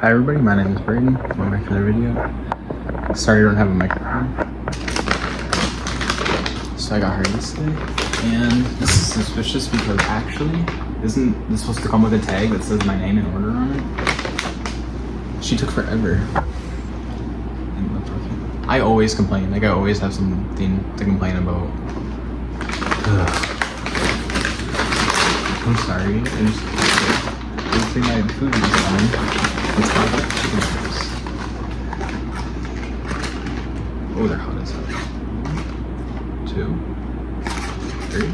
Hi everybody, my name is Brayden. Welcome back to another video. Sorry I don't have a microphone. So I got her yesterday, and this is suspicious because actually, isn't this supposed to come with a tag that says my name and order on it? She took forever. I always complain, like I always have something to complain about. I'm sorry, I just think my food is fine. It's hot like chicken strips. Oh, they're hot as hell. 2, 3,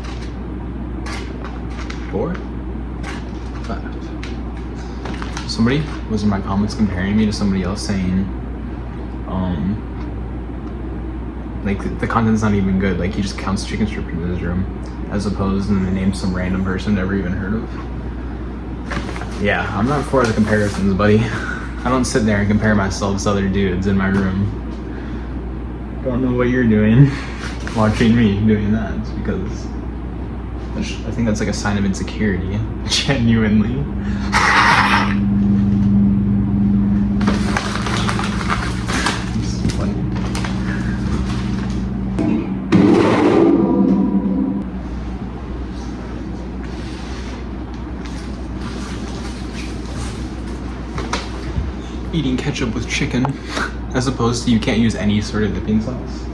4, 5. Somebody was in my comments comparing me to somebody else saying, like the content's not even good. Like he just counts chicken strips in his room, as opposed and they name some random person never even heard of. Yeah, I'm not for the comparisons, buddy. I don't sit there and compare myself to other dudes in my room. Don't know what you're doing watching me doing that. It's because I think that's like a sign of insecurity. Genuinely. This is funny. Eating ketchup with chicken, as opposed to you can't use any sort of dipping sauce.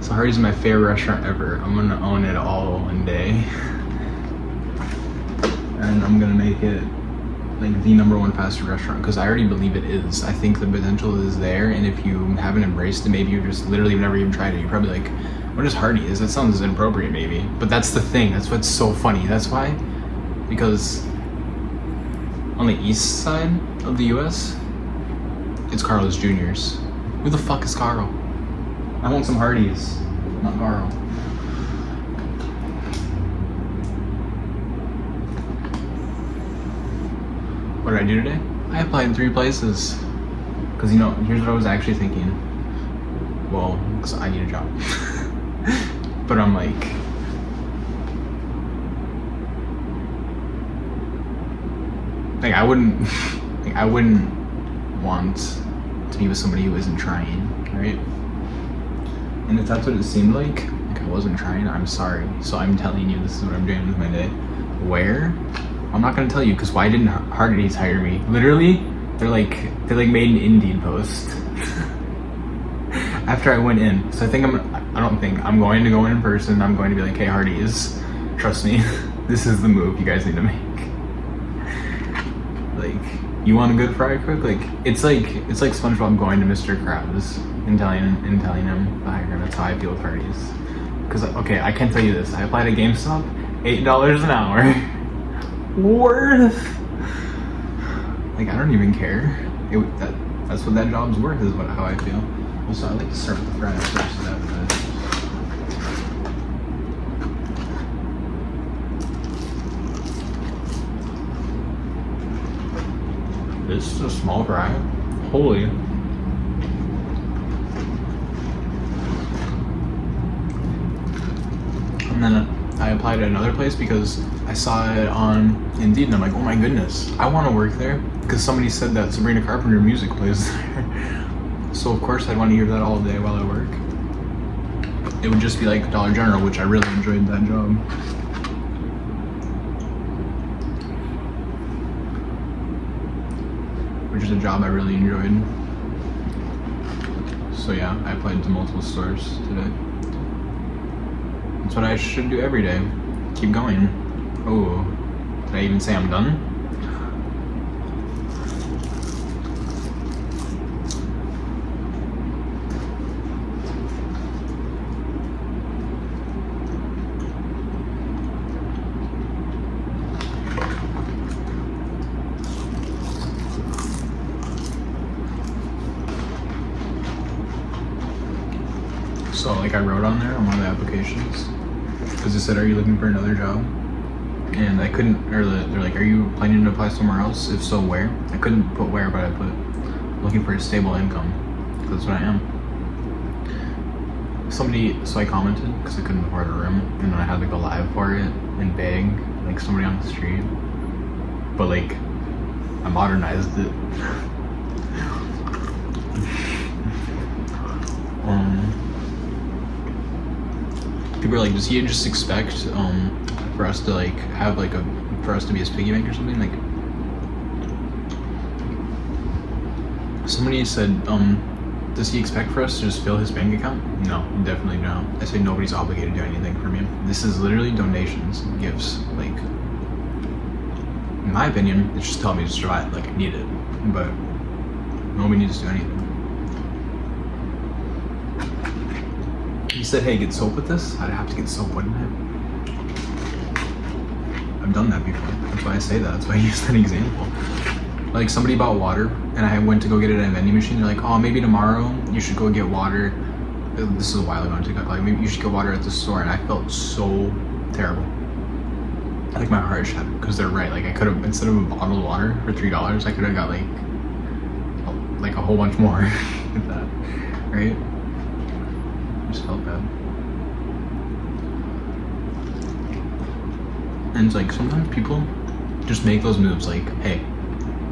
So Hardee's is my favorite restaurant ever. I'm gonna own it all one day. And I'm gonna make it like the #1 fast food restaurant, because I already believe it is. I think the potential is there, and if you haven't embraced it, maybe you just literally never even tried it. You're probably like, what is Hardee's? That sounds inappropriate maybe. But that's the thing, that's what's so funny. That's why, because on the east side of the US, it's Carl's Jr.'s. Who the fuck is Carl? I want some Hardee's, not Carl. What did I do today? I applied in 3 places. Cause you know, here's what I was actually thinking. Well, cause I need a job. But I'm like, I wouldn't want to be with somebody who isn't trying, right? And if that's what it seemed like I wasn't trying, I'm sorry. So I'm telling you, this is what I'm doing with my day. Where? I'm not gonna tell you, because why didn't Hardee's hire me? Literally, they made an Indeed post after I went in. So I'm going to go in person. I'm going to be like, hey Hardee's, trust me, this is the move you guys need to make. Like, you want a good fry cook? Like, it's like SpongeBob going to Mr. Krabs and telling him to hire him. That's how I feel with Hardee's. Because, okay, I can tell you this. I applied at GameStop, $8 an hour. Worth. Like, I don't even care. That's what that job's worth, is how I feel. Also, I like to start with the fries versus that. This is a small fry. Holy. And then I applied at another place because I saw it on Indeed and I'm like, oh my goodness, I want to work there, because somebody said that Sabrina Carpenter music plays there. So of course I'd want to hear that all day while I work. It would just be like Dollar General, which I really enjoyed that job. Which is a job I really enjoyed. So yeah, I applied to multiple stores today. That's what I should do every day. Keep going. Oh, did I even say I'm done? So like I wrote on there on one of the applications, because it said, are you looking for another job? And I couldn't, or they're like, are you planning to apply somewhere else? If so, where? I couldn't put where, but I put looking for a stable income. That's what I am. So I commented, because I couldn't afford a room, and then I had to go live for it and beg like somebody on the street. but like I modernized it. People are like, does he just expect for us to like have like for us to be his piggy bank or something? Like somebody said, does he expect for us to just fill his bank account? No, definitely not. I say nobody's obligated to do anything for me. This is literally donations, gifts. Like, in my opinion, it's just telling me to survive. Like, I need it, but nobody needs to do anything. He said, "Hey, get soap with this." I'd have to get soap, wouldn't I? I've done that before. That's why I say that. That's why I use that example. Like somebody bought water and I went to go get it at a vending machine. They're like, oh, maybe tomorrow you should go get water. This is a while ago on TikTok. Like, maybe you should get water at the store. And I felt so terrible. Like my heart shattered because they're right. Like I could have, instead of a bottle of water for $3, I could have got like a whole bunch more with that, right? I just felt bad. And it's like sometimes people just make those moves like, hey,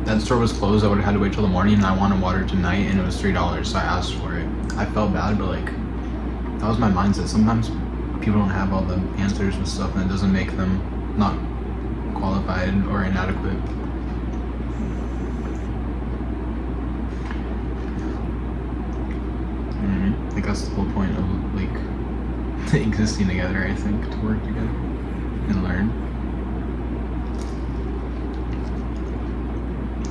that store was closed, I would have had to wait till the morning and I wanted water tonight and it was $3, so I asked for it. I felt bad, but like, that was my mindset. Sometimes people don't have all the answers and stuff and it doesn't make them not qualified or inadequate. Like that's the whole point of like existing together, I think, to work together and learn.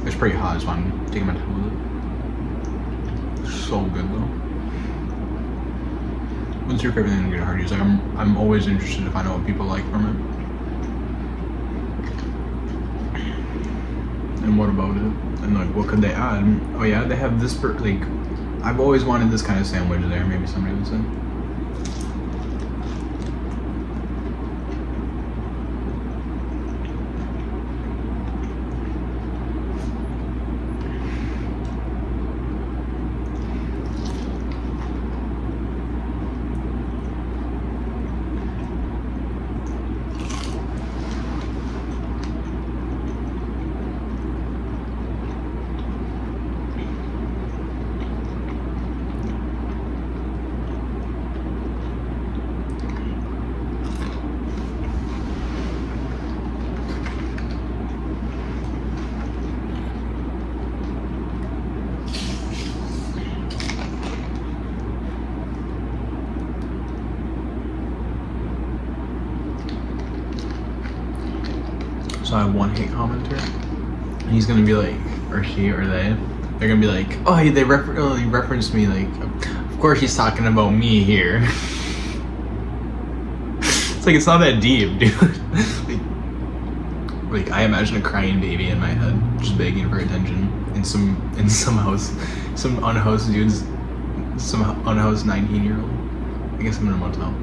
It's pretty hot, so I'm taking my time with it. So good though. What's your favorite thing to get at Hardee's? Like I'm always interested to find out what people like from it. And what about it? And like what could they add? Oh yeah, they have this like I've always wanted this kind of sandwich there, maybe somebody would say. So I have one hate commenter, and he's gonna be like, or she, or they're gonna be like, oh, they referenced me, like, of course he's talking about me here. It's like, it's not that deep, dude. like I imagine a crying baby in my head, just begging for attention in some house, some unhoused dudes, some unhoused 19-year-old. I guess I'm in a motel.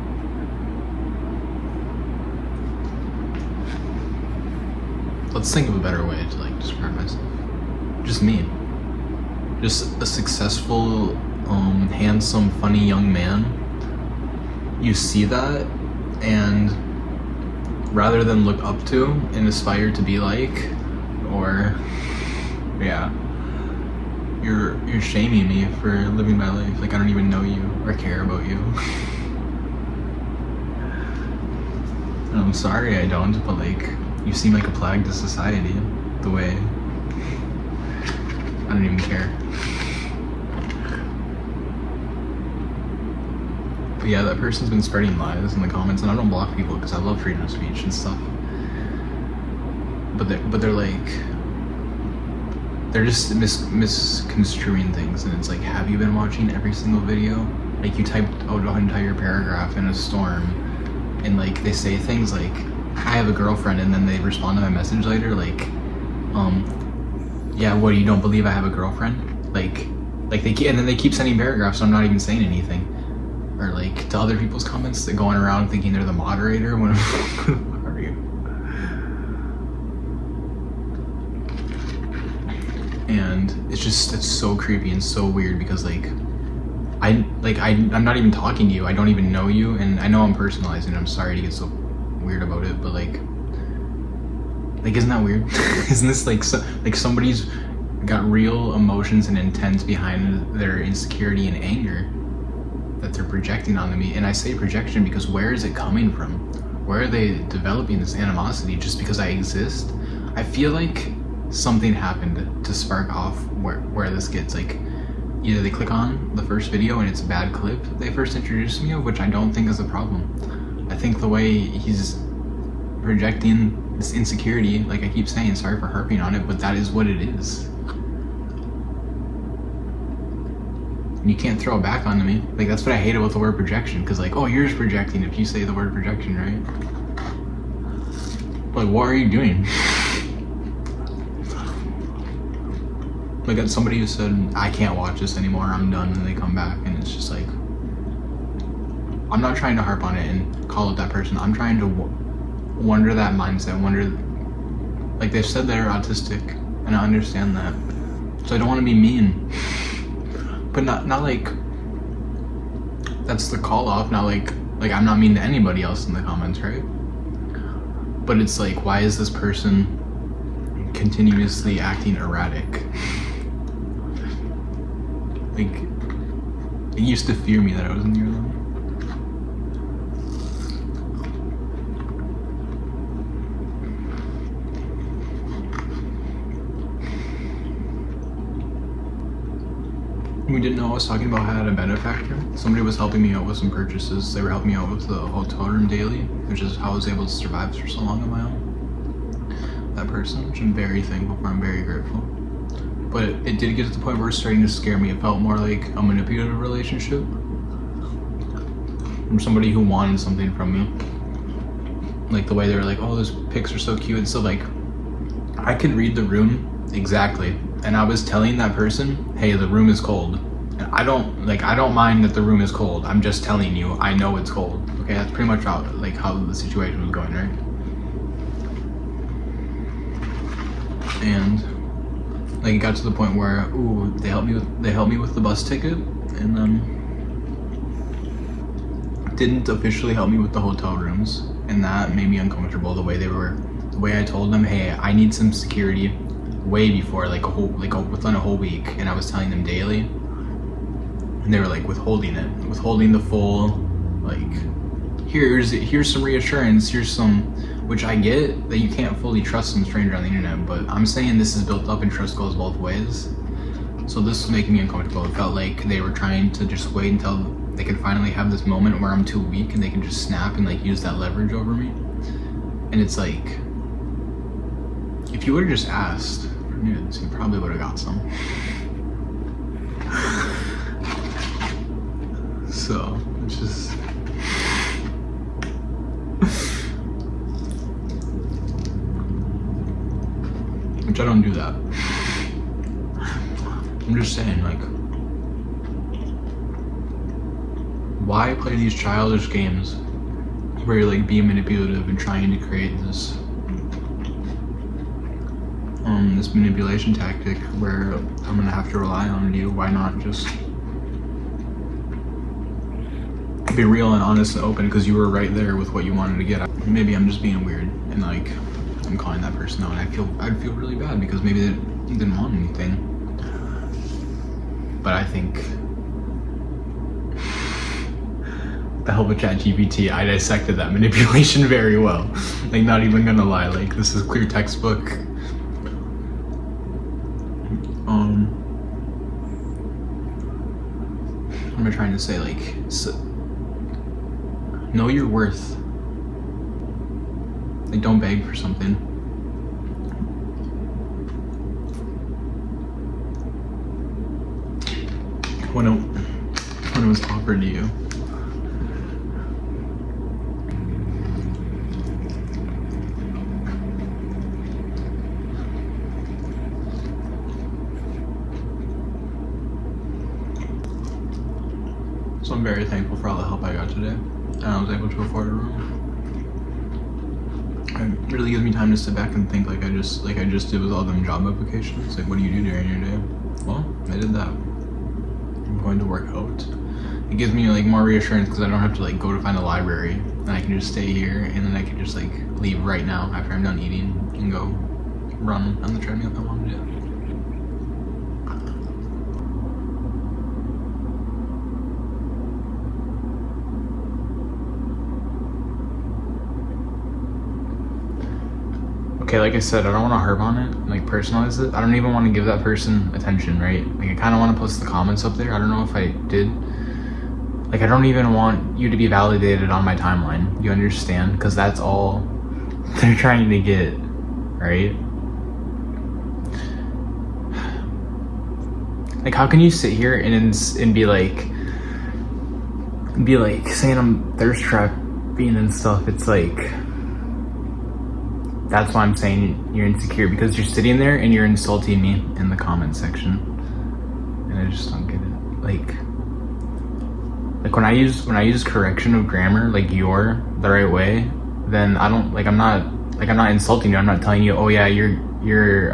Let's think of a better way to like describe myself. Just me. Just a successful, handsome, funny young man. You see that, and rather than look up to and aspire to be like, or yeah, you're shaming me for living my life. Like I don't even know you or care about you. And I'm sorry I don't, but like, you seem like a plague to society, the way I don't even care. But yeah, that person's been spreading lies in the comments, and I don't block people because I love freedom of speech and stuff. But they're like, they're just misconstruing things, and it's like, have you been watching every single video? Like you typed out an entire paragraph in a storm, and like they say things like, I have a girlfriend, and then they respond to my message later like, yeah, what, you don't believe I have a girlfriend? Like they and then they keep sending paragraphs, so I'm not even saying anything. Or like to other people's comments, they're going around thinking they're the moderator when what are you? And it's so creepy and so weird because like I'm not even talking to you, I don't even know you, and I know I'm personalizing it, I'm sorry to get so weird about it, but like Like, isn't that weird? Isn't this like like somebody's got real emotions and intent behind their insecurity and anger that they're projecting onto me? And I say projection because where is it coming from? Where are they developing this animosity just because I exist? I feel like something happened to spark off where this gets like, either they click on the first video and it's a bad clip they first introduced me of, which I don't think is a problem. I think the way he's projecting this insecurity, like I keep saying, sorry for harping on it, but that is what it is. And you can't throw it back onto me. Like, that's what I hate about the word projection, because like, oh, you're just projecting if you say the word projection, right? Like, what are you doing? Like, that's somebody who said, I can't watch this anymore, I'm done, and they come back, and it's just like, I'm not trying to harp on it and call it that person. I'm trying to wonder that mindset, like they've said they're autistic, and I understand that. So I don't want to be mean, but not like that's the call off. Not like I'm not mean to anybody else in the comments, right? But it's like, why is this person continuously acting erratic? Like, it used to fear me that I was near them. We didn't know I was talking about how I had a benefactor. Somebody was helping me out with some purchases. They were helping me out with the hotel room daily, which is how I was able to survive for so long on my own. That person, which I'm very thankful for, I'm very grateful. But it did get to the point where it was starting to scare me. It felt more like a manipulative relationship from somebody who wanted something from me. Like the way they were like, oh, those pics are so cute. And so like, I could read the room exactly. And I was telling that person, hey, the room is cold. And I don't mind that the room is cold. I'm just telling you, I know it's cold. Okay, that's pretty much how the situation was going, right? And like, it got to the point where, ooh, they helped me with the bus ticket, and didn't officially help me with the hotel rooms, and that made me uncomfortable. The way I told them, hey, I need some security, way before, within a whole week, and I was telling them daily, and they were like withholding the full, like, here's some reassurance, here's some, which I get that you can't fully trust some stranger on the internet, but I'm saying this is built up and trust goes both ways. So this was making me uncomfortable. It felt like they were trying to just wait until they could finally have this moment where I'm too weak and they can just snap and like use that leverage over me. And it's like, if you would have just asked for nudes, you probably would have got some. So it's just, which I don't do that. I'm just saying, like, why play these childish games where you're like being manipulative and trying to create this this manipulation tactic where I'm gonna have to rely on you? Why not just be real and honest and open, because you were right there with what you wanted to get. Maybe I'm just being weird and like I'm calling that person out, and I'd feel really bad because maybe they didn't want anything. But I think the help of ChatGPT, I dissected that manipulation very well. Like, not even gonna lie, like, this is clear textbook. What am I trying to say? Like, know your worth. Like, don't beg for something. When it was offered to you. So I'm very thankful for all the help I got today, and I was able to afford a room. It really gives me time to sit back and think, like I just did with all them job applications. Like, what do you do during your day? Well, I did that. I'm going to work out, it gives me like more reassurance because I don't have to like go to find a library, and I can just stay here, and then I can just like leave right now after I'm done eating and go run on the treadmill if I want to do. Okay, like I said, I don't want to harp on it, like personalize it. I don't even want to give that person attention, right? Like I kind of want to post the comments up there. I don't know if I did. Like I don't even want you to be validated on my timeline. You understand? Because that's all they're trying to get, right? Like how can you sit here and be like saying I'm thirst trapping and stuff? It's like, that's why I'm saying you're insecure, because you're sitting there and you're insulting me in the comment section, and I just don't get it. Like when I use correction of grammar, like you're the right way, then I don't I'm not insulting you. I'm not telling you, oh yeah, you're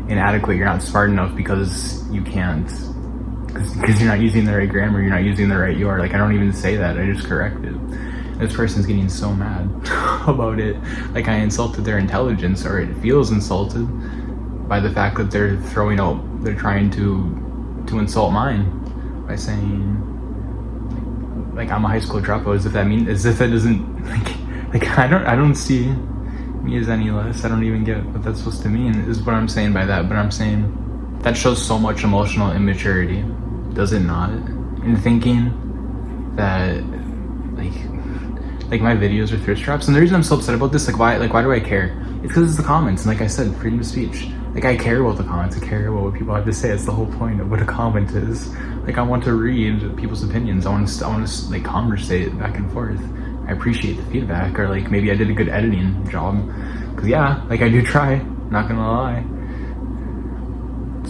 inadequate. You're not smart enough because you can't, because you're not using the right grammar. You're not using the right you are. Like I don't even say that. I just correct it. This person's getting so mad about it, like I insulted their intelligence, or it feels insulted by the fact that they're trying to insult mine by saying like I'm a high school dropout, as if that doesn't like I don't see me as any less. I don't even get what that's supposed to mean, is what I'm saying by that. But I'm saying that shows so much emotional immaturity, does it not? In thinking that like my videos are thirst traps. And the reason I'm so upset about this, why do I care? It's because it's the comments, and like I said, freedom of speech. Like I care about the comments, I care about what people have to say. It's the whole point of what a comment is. Like I want to read people's opinions. I want to like conversate back and forth. I appreciate the feedback, or like maybe I did a good editing job. Cause yeah, like I do try, not gonna lie.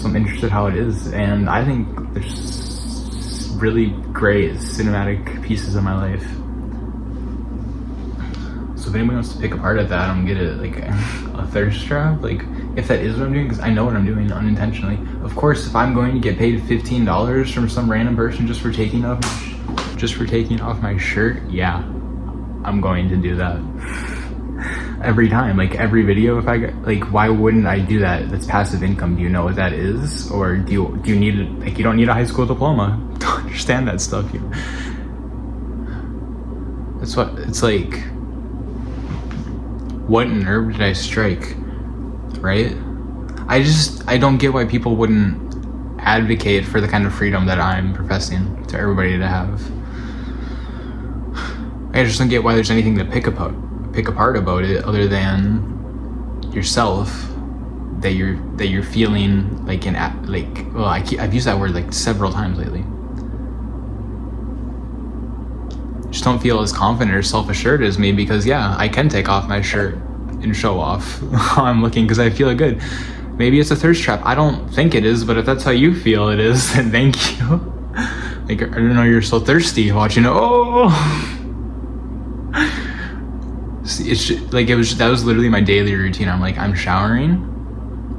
So I'm interested how it is, and I think there's really great cinematic pieces of my life. So if anybody wants to pick apart at that, I don't get it. Like a thirst trap, like if that is what I'm doing, because I know what I'm doing unintentionally. Of course, if I'm going to get paid $15 from some random person just for taking off my shirt, yeah, I'm going to do that every time. Like every video, if I get, like, why wouldn't I do that? That's passive income. Do you know what that is? Or do you need it? Like you don't need a high school diploma to understand that stuff. That's what it's like. What nerve did I strike, right? I don't get why people wouldn't advocate for the kind of freedom that I'm professing to everybody to have. I just don't get why there's anything to pick apart about it, other than yourself, that you're feeling like I've used that word like several times lately. Just don't feel as confident or self-assured as me, because yeah, I can take off my shirt and show off how I'm looking because I feel good. Maybe it's a thirst trap. I don't think it is, but if that's how you feel it is, then thank you. Like I don't know, you're so thirsty watching it. Oh, it's just, like that was literally my daily routine. I'm like, I'm showering,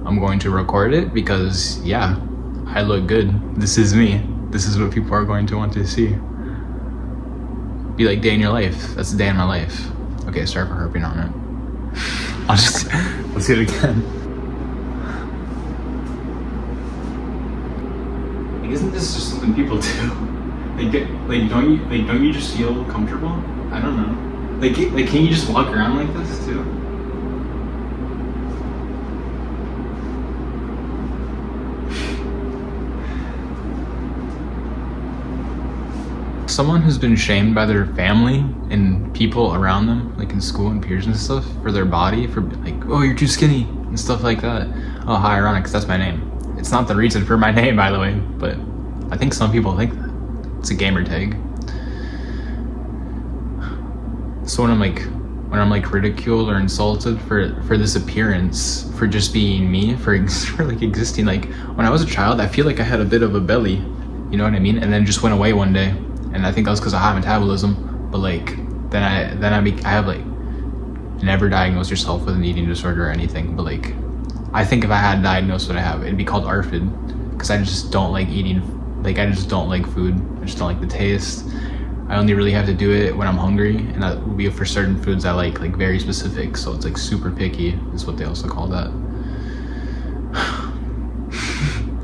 I'm going to record it because yeah, I look good. This is me. This is what people are going to want to see. Be like, day in your life. That's a day in my life. Okay, sorry for harping on it. Let's do it again. Like, isn't this just something people do? Don't you just feel comfortable? I don't know. Like can you just walk around like this too? Someone who's been shamed by their family and people around them, like in school and peers and stuff, for their body, for like, oh, you're too skinny and stuff like that. Oh, how ironic, because that's my name. It's not the reason for my name, by the way, but I think some people think that. It's a gamer tag. So when I'm like ridiculed or insulted for this appearance, for just being me, for like existing, like when I was a child, I feel like I had a bit of a belly, you know what I mean? And then it just went away one day. And I think that was because of high metabolism. But like, then I have like, never diagnosed yourself with an eating disorder or anything. But like, I think if I had diagnosed what I have, it'd be called ARFID, because I just don't like eating Like, I just don't like food. I just don't like the taste. I only really have to do it when I'm hungry, and that will be for certain foods I like very specific. So it's like super picky is what they also call that.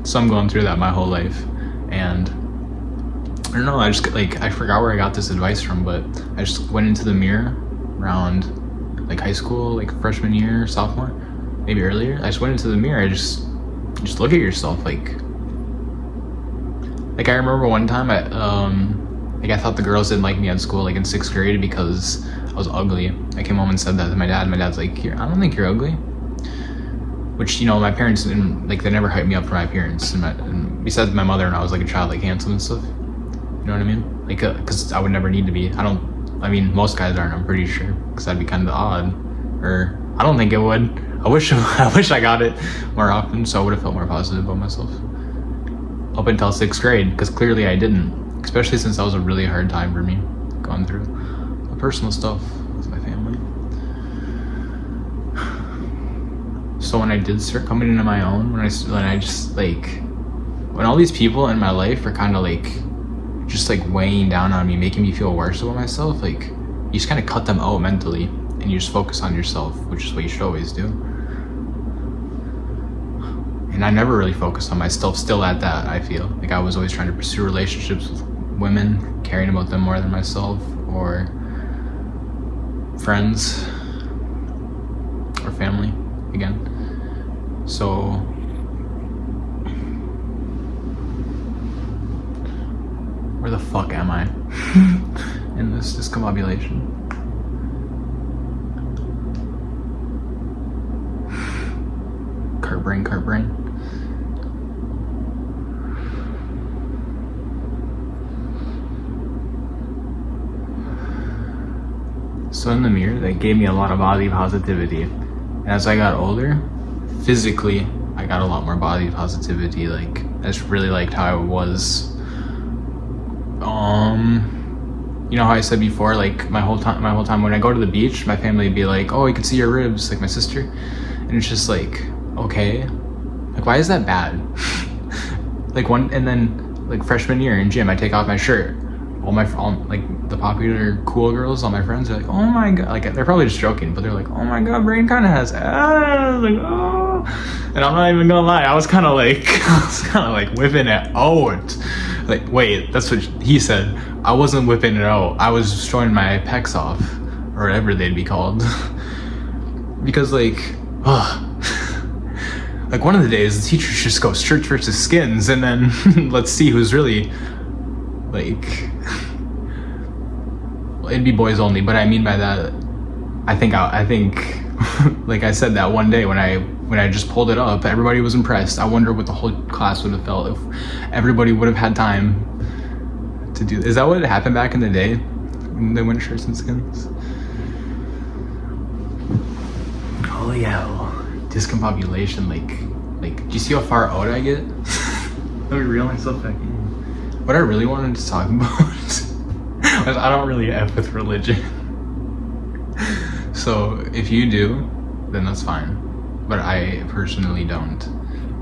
So I'm going through that my whole life, and I don't know, I just I forgot where I got this advice from, but I just went into the mirror around like high school, like freshman year, sophomore, maybe earlier. I just went into the mirror. I just look at yourself. Like I remember one time I thought the girls didn't like me at school, like in 6th grade, because I was ugly. I came home and said that to my dad, and my dad's like, I don't think you're ugly. Which, you know, my parents didn't, like, they never hyped me up for my appearance. And besides my mother, and I was like a child, like handsome and stuff. You know what I mean? Like, because I would never need to be. I mean, most guys aren't, I'm pretty sure, because I'd be kind of odd. Or, I don't think it would. I wish I got it more often, so I would have felt more positive about myself. Up until 6th grade, because clearly I didn't. Especially since that was a really hard time for me, going through the personal stuff with my family. So when I did start coming into my own, when I just when all these people in my life are kind of just weighing down on me, making me feel worse about myself, you just kind of cut them out mentally, and you just focus on yourself, which is what you should always do. And I never really focused on myself, still at that, I feel. I was always trying to pursue relationships with women, caring about them more than myself, or friends, or family, again. So, where the fuck am I in this discombobulation? Cart brain. So in the mirror, that gave me a lot of body positivity. And as I got older, physically, I got a lot more body positivity. I just really liked how I was. You know how I said before, my whole time when I go to the beach, my family would be like, oh, you can see your ribs, my sister. And it's just okay. Why is that bad? And then freshman year in gym, I take off my shirt. All the popular cool girls, all my friends are like, oh my god, they're probably just joking, but they're like, oh my god, Brain kind of has ass, oh. And I'm not even gonna lie, I was kind of whipping it out. Wait, that's what he said. I wasn't whipping it out. I was showing my pecs off, or whatever they'd be called. Because one of the days, the teachers just go shirts versus skins, and then let's see who's really it'd be boys only. But I mean by that, I think I said that one day when I just pulled it up, everybody was impressed. I wonder what the whole class would have felt if everybody would have had time to do. Is that what happened back in the day when they went shirts and skins? Holy hell, discombobulation. Do you see how far out I get? Let me reel myself back in. What I really wanted to talk about was I don't really F with religion. So if you do, then that's fine. But I personally don't.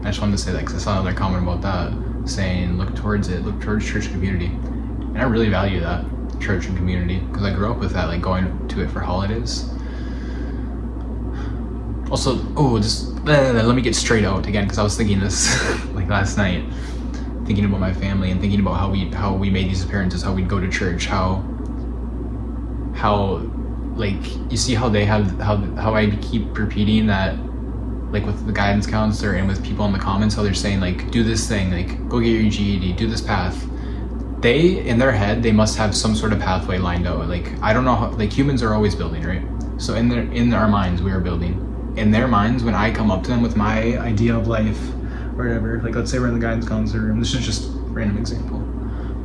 I just wanted to say that because I saw another comment about that saying look towards church community. And I really value that, church and community, because I grew up with that, going to it for holidays. Also, let me get straight out again, because I was thinking this last night, thinking about my family and thinking about how we made these appearances, how we'd go to church, how you see how they have how I keep repeating that, with the guidance counselor and with people in the comments, how they're saying do this thing, go get your GED, do this path. They, in their head, they must have some sort of pathway lined out. I don't know how, humans are always building, right? So in our minds, we are building. In their minds, when I come up to them with my idea of life, or whatever, let's say we're in the guidance counselor room. This is just a random example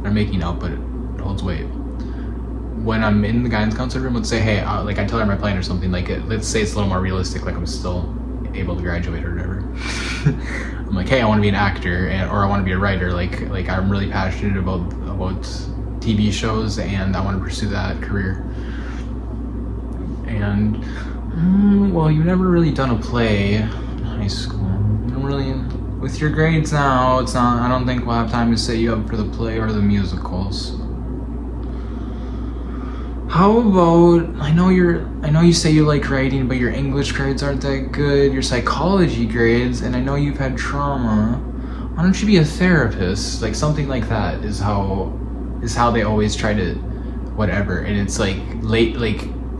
I'm making up, but it holds weight. When I'm in the guidance counselor room, let's say, hey, I tell her my plan or something. Let's say it's a little more realistic, I'm still able to graduate or whatever. I'm hey, I want to be an actor, or I want to be a writer. I'm really passionate about TV shows, and I want to pursue that career. And well, you've never really done a play in high school. You don't really. with your grades now, it's not. I don't think we'll have time to set you up for the play or the musicals. How about, I know you say you like writing, but your English grades aren't that good, your psychology grades, and I know you've had trauma. Why don't you be a therapist? Like something like that is how they always try to whatever. And it's like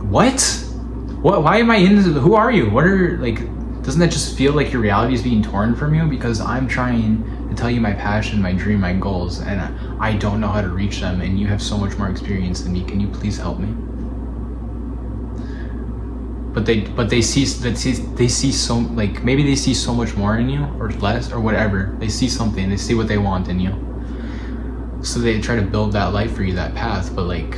what? Why am I into, who are you? What are, like, doesn't that just feel like your reality is being torn from you? Because I'm trying to tell you my passion, my dream, my goals, and I don't know how to reach them, and you have so much more experience than me. Can you please help me? But they see so, like, maybe they see so much more in you, or less, or whatever. They see something, they see what they want in you. So they try to build that life for you, that path, but like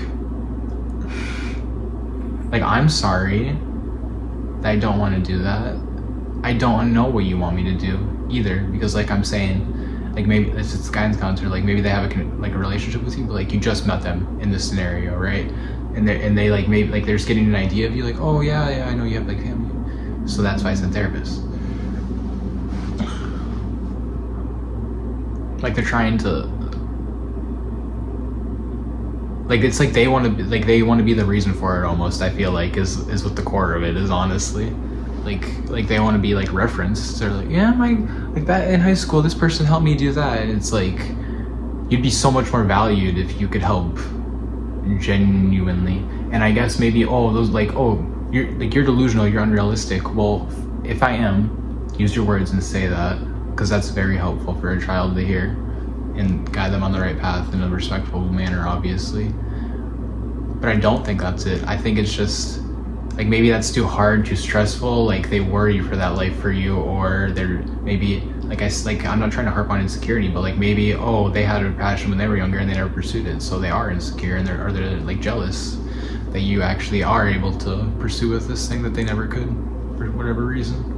I'm sorry that I don't want to do that. I don't know what you want me to do either, because like I'm saying, like maybe if it's guidance counselor, like maybe they have a relationship with you, but like you just met them in this scenario, right? And they like maybe like they're just getting an idea of you, like, oh yeah, I know you have like family, so that's why I said therapist. Like they're trying to, like it's like they want to be the reason for it almost. I feel like is what the core of it is, honestly. Like they want to be like referenced. They're like, yeah, like that in high school, this person helped me do that. And it's like you'd be so much more valued if you could help genuinely. And I guess maybe you're delusional, you're unrealistic. Well, if I am, use your words and say that, because that's very helpful for a child to hear and guide them on the right path in a respectful manner, obviously. But I don't think that's it. I think it's just like maybe that's too hard, too stressful. Like they worry for that life for you, or they're maybe I'm not trying to harp on insecurity, but like maybe they had a passion when they were younger and they never pursued it, so they are insecure and they're like jealous that you actually are able to pursue with this thing that they never could for whatever reason.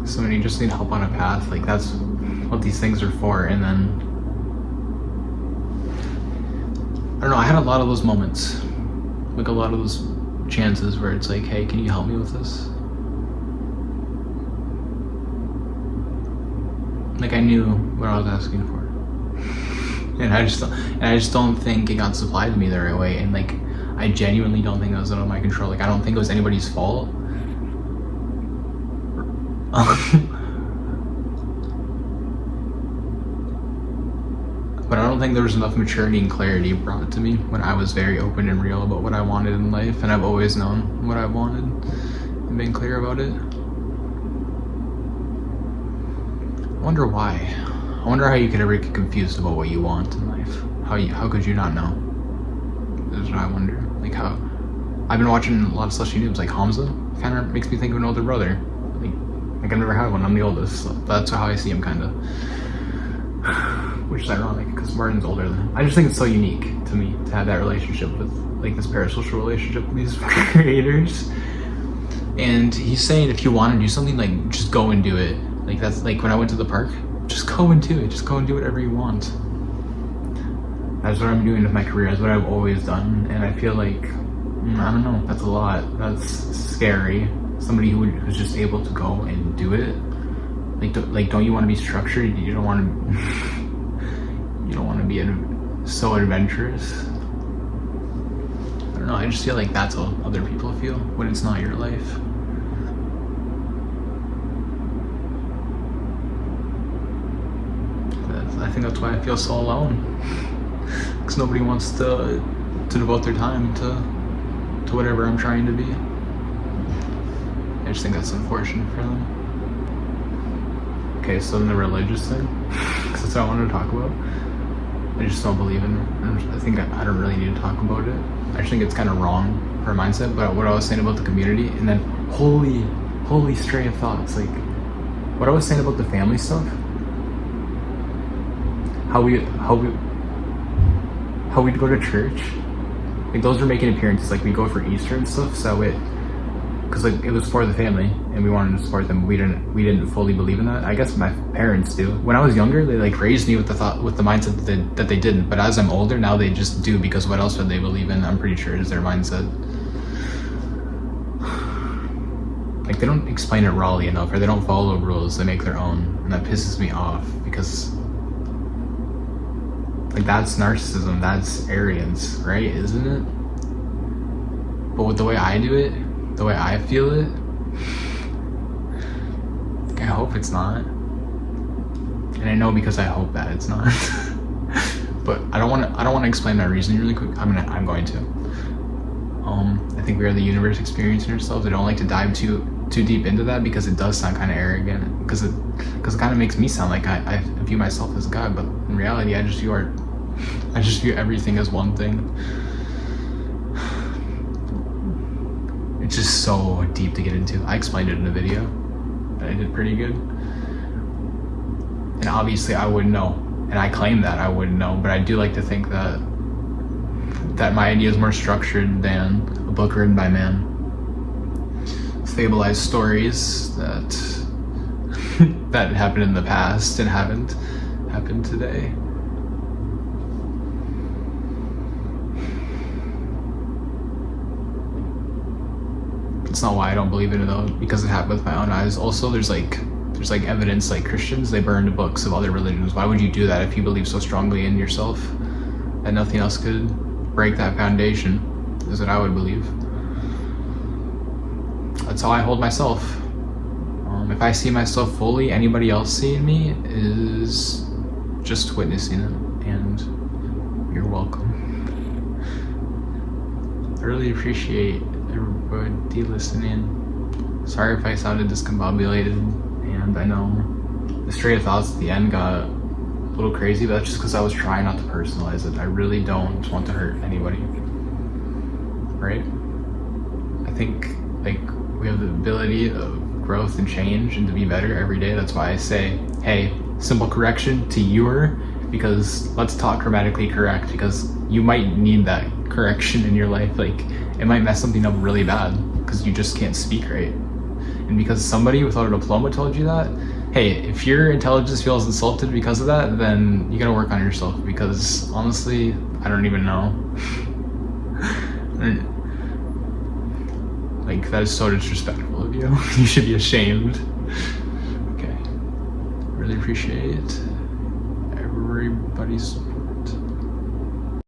So when you just need help on a path, like that's what these things are for. And then I don't know, I had a lot of those moments, like a lot of those chances where it's like, hey, can you help me with this? Like I knew what I was asking for, and I just don't think it got supplied to me the right way. And like I genuinely don't think it was out of my control. Like I don't think it was anybody's fault. But I don't think there was enough maturity and clarity brought to me when I was very open and real about what I wanted in life, and I've always known what I wanted and been clear about it. I wonder why. I wonder how you could ever get confused about what you want in life. How could you not know? That's what I wonder. Like how I've been watching a lot of slushy noobs, like Hamza. Kind of makes me think of an older brother. Like I've never had one. I'm the oldest. So that's how I see him, kind of. Which is ironic because Martin's older than him. I just think it's so unique to me to have that relationship with, like, this parasocial relationship with these creators. And he's saying if you want to do something, like, just go and do it. Like, that's like when I went to the park, just go and do it. Just go and do whatever you want. That's what I'm doing with my career. That's what I've always done. And I feel like, I don't know, that's a lot. That's scary. Somebody who's just able to go and do it. Like, don't you want to be structured? You don't want to. You don't want to be so adventurous. I don't know. I just feel like that's how other people feel when it's not your life. I think that's why I feel so alone. Because nobody wants to devote their time to whatever I'm trying to be. I just think that's unfortunate for them. Okay, so then the religious thing, because that's what I wanted to talk about. I just don't believe in it. I think I don't really need to talk about it. I just think it's kind of wrong for a mindset. But what I was saying about the community, and then holy stray of thoughts, like what I was saying about the family stuff, how we'd go to church, like those were making appearances, like we go for Easter and stuff, so because like it was for the family and we wanted to support them. We didn't fully believe in that. I guess my parents do. When I was younger, they like raised me with the mindset that they didn't. But as I'm older now, they just do, because what else would they believe in? I'm pretty sure is their mindset. like they don't explain it rawly enough, or they don't follow rules, they make their own, and that pisses me off because like that's narcissism, that's arrogance, right? Isn't it? But with the way I do it, the way I feel it, I hope it's not. And I know because I hope that it's not. But I don't want to explain my reasoning really quick. I'm going to. I think we are the universe experiencing ourselves. I don't like to dive too deep into that because it does sound kind of arrogant. Because it kind of makes me sound like I view myself as God, but in reality, I just view everything as one thing. It's just so deep to get into. I explained it in a video, but I did pretty good. And obviously, I wouldn't know, and I claim that I wouldn't know. But I do like to think that my idea is more structured than a book written by man. Fableized stories that that happened in the past and haven't happened today. It's not why I don't believe in it though, because it happened with my own eyes. Also, there's evidence, like Christians, they burned books of other religions. Why would you do that if you believe so strongly in yourself that nothing else could break that foundation? Is what I would believe. That's how I hold myself. If I see myself fully, anybody else seeing me is just witnessing it, and you're welcome. I really appreciate everybody listening. Sorry if I sounded discombobulated, and I know the stray of thoughts at the end got a little crazy, but that's just because I was trying not to personalize it. I really don't want to hurt anybody, right? I think like we have the ability of growth and change and to be better every day. That's why I say, hey, simple correction to your, because let's talk grammatically correct, because you might need that correction in your life. Like it might mess something up really bad because you just can't speak right. And because somebody without a diploma told you that, hey, if your intelligence feels insulted because of that, then you gotta work on yourself, because honestly, I don't even know. Like, that is so disrespectful of you. You should be ashamed. Okay. Really appreciate everybody's